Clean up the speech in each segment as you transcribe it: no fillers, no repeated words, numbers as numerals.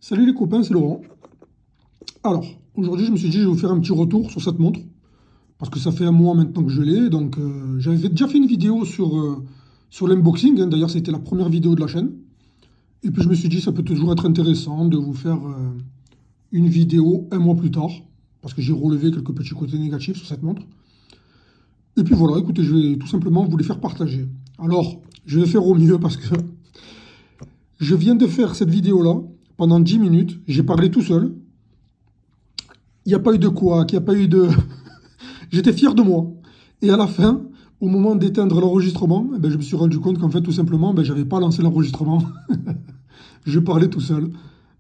Salut les copains, c'est Laurent. Alors, aujourd'hui, je me suis dit, je vais vous faire un petit retour sur cette montre, parce que ça fait un mois maintenant que je l'ai, donc j'avais déjà fait une vidéo sur l'unboxing, hein. D'ailleurs, c'était la première vidéo de la chaîne. Et puis je me suis dit, ça peut toujours être intéressant de vous faire une vidéo un mois plus tard, parce que j'ai relevé quelques petits côtés négatifs sur cette montre. Et puis voilà, écoutez, je vais tout simplement vous les faire partager. Alors, je vais faire au mieux, parce que je viens de faire cette vidéo-là, pendant 10 minutes, j'ai parlé tout seul. Il n'y a pas eu de couac, il n'y a pas eu de... J'étais fier de moi. Et à la fin, au moment d'éteindre l'enregistrement, eh ben, je me suis rendu compte qu'en fait, tout simplement, ben, je n'avais pas lancé l'enregistrement. Je parlais tout seul.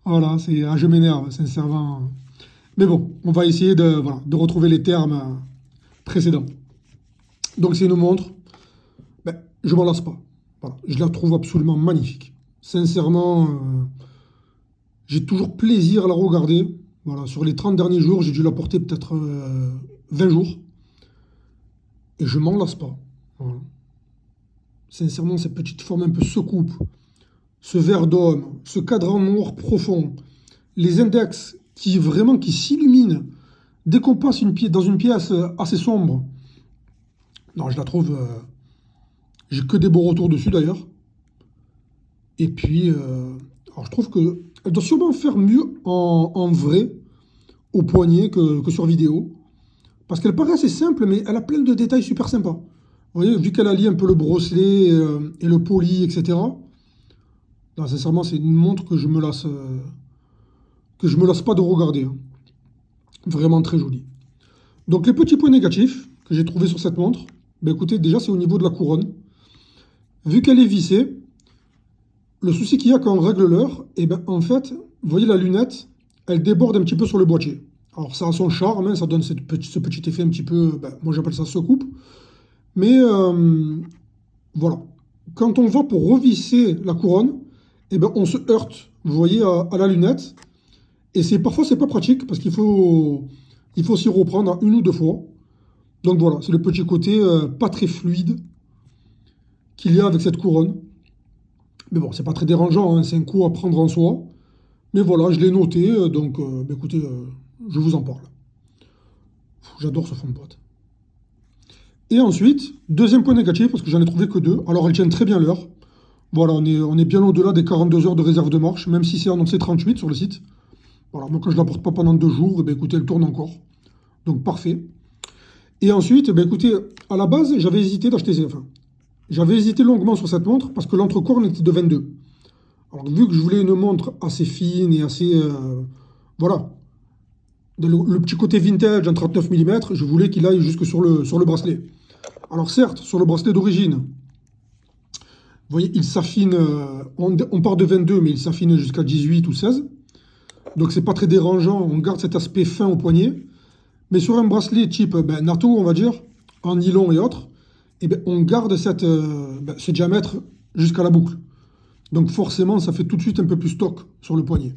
Voilà, je m'énerve, sincèrement. Mais bon, on va essayer voilà, de retrouver les termes précédents. Donc c'est une montre, ben, je ne m'en lasse pas. Voilà, je la trouve absolument magnifique. Sincèrement, j'ai toujours plaisir à la regarder. Voilà, sur les 30 derniers jours, j'ai dû la porter peut-être 20 jours. Et je m'en lasse pas. Voilà. Sincèrement, cette petite forme un peu secoupe, ce verre d'homme, ce cadran noir profond, les index qui s'illuminent dès qu'on passe dans une pièce assez sombre. Non, je la trouve... j'ai que des beaux retours dessus d'ailleurs. Et puis, alors je trouve qu'elle doit sûrement faire mieux en vrai, au poignet, que sur vidéo. Parce qu'elle paraît assez simple, mais elle a plein de détails super sympas. Vous voyez, vu qu'elle allie un peu le bracelet et le poli, etc. Non, sincèrement, c'est une montre que je me lasse pas de regarder, hein. Vraiment très jolie. Donc les petits points négatifs que j'ai trouvés sur cette montre, ben écoutez, déjà c'est au niveau de la couronne. Vu qu'elle est vissée, le souci qu'il y a quand on règle l'heure, et ben en fait, vous voyez la lunette, elle déborde un petit peu sur le boîtier. Alors ça a son charme, hein, ça donne ce petit effet un petit peu, ben, moi j'appelle ça secoupe. Mais voilà, quand on va pour revisser la couronne, et ben on se heurte, vous voyez, à la lunette. Et parfois c'est pas pratique parce qu'il faut s'y reprendre une ou deux fois. Donc voilà, c'est le petit côté pas très fluide qu'il y a avec cette couronne. Mais bon, c'est pas très dérangeant, hein, c'est un coup à prendre en soi. Mais voilà, je l'ai noté, donc bah écoutez, je vous en parle. J'adore ce fond de boîte. Et ensuite, deuxième point négatif, parce que j'en ai trouvé que deux. Alors, elles tiennent très bien l'heure. Voilà, on est bien au-delà des 42 heures de réserve de marche, même si c'est annoncé 38 sur le site. Voilà, moi quand je ne la porte pas pendant 2 jours, eh bien, écoutez, elle tourne encore. Donc, parfait. Et ensuite, eh bien, écoutez, à la base, j'avais hésité j'avais hésité longuement sur cette montre parce que l'entrecorne était de 22. Alors, vu que je voulais une montre assez fine et assez... voilà. Le petit côté vintage en 39 mm, je voulais qu'il aille jusque sur le bracelet. Alors certes, sur le bracelet d'origine, vous voyez, il s'affine, on part de 22, mais il s'affine jusqu'à 18 ou 16. Donc c'est pas très dérangeant, on garde cet aspect fin au poignet. Mais sur un bracelet type NATO, on va dire, en nylon et autres, eh bien, on garde ce diamètre jusqu'à la boucle. Donc forcément, ça fait tout de suite un peu plus stock sur le poignet.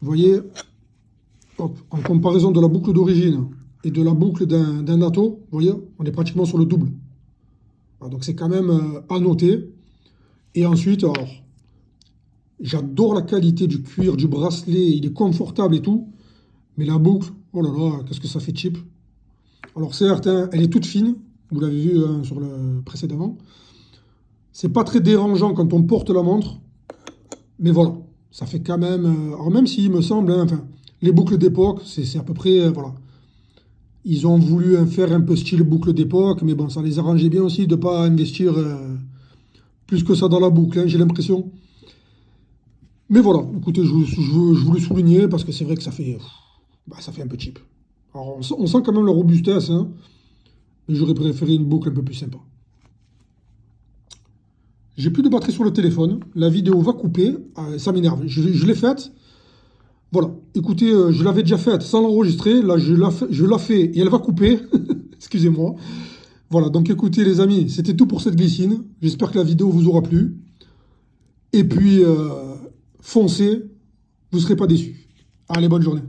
Vous voyez, hop, en comparaison de la boucle d'origine et de la boucle d'un NATO, vous voyez, on est pratiquement sur le double. Alors, donc c'est quand même à noter. Et ensuite, alors, j'adore la qualité du cuir, du bracelet, il est confortable et tout. Mais la boucle, oh là là, qu'est-ce que ça fait cheap. Alors certes, hein, elle est toute fine, vous l'avez vu hein, sur le précédemment. C'est pas très dérangeant quand on porte la montre. Mais voilà, ça fait quand même... alors même s'il me semble, hein, enfin, les boucles d'époque, c'est à peu près... voilà. Ils ont voulu faire un peu style boucle d'époque, mais bon, ça les arrangeait bien aussi de ne pas investir plus que ça dans la boucle, hein, j'ai l'impression. Mais voilà, écoutez, je voulais souligner parce que c'est vrai que ça fait un peu cheap. Alors, on sent quand même la robustesse, hein, mais j'aurais préféré une boucle un peu plus sympa. J'ai plus de batterie sur le téléphone, la vidéo va couper, ça m'énerve. Je l'ai faite. Voilà, écoutez, je l'avais déjà faite sans l'enregistrer, là je la fais et elle va couper, excusez-moi. Voilà, donc écoutez les amis, c'était tout pour cette glycine, j'espère que la vidéo vous aura plu. Et puis, foncez, vous ne serez pas déçus. Allez, bonne journée.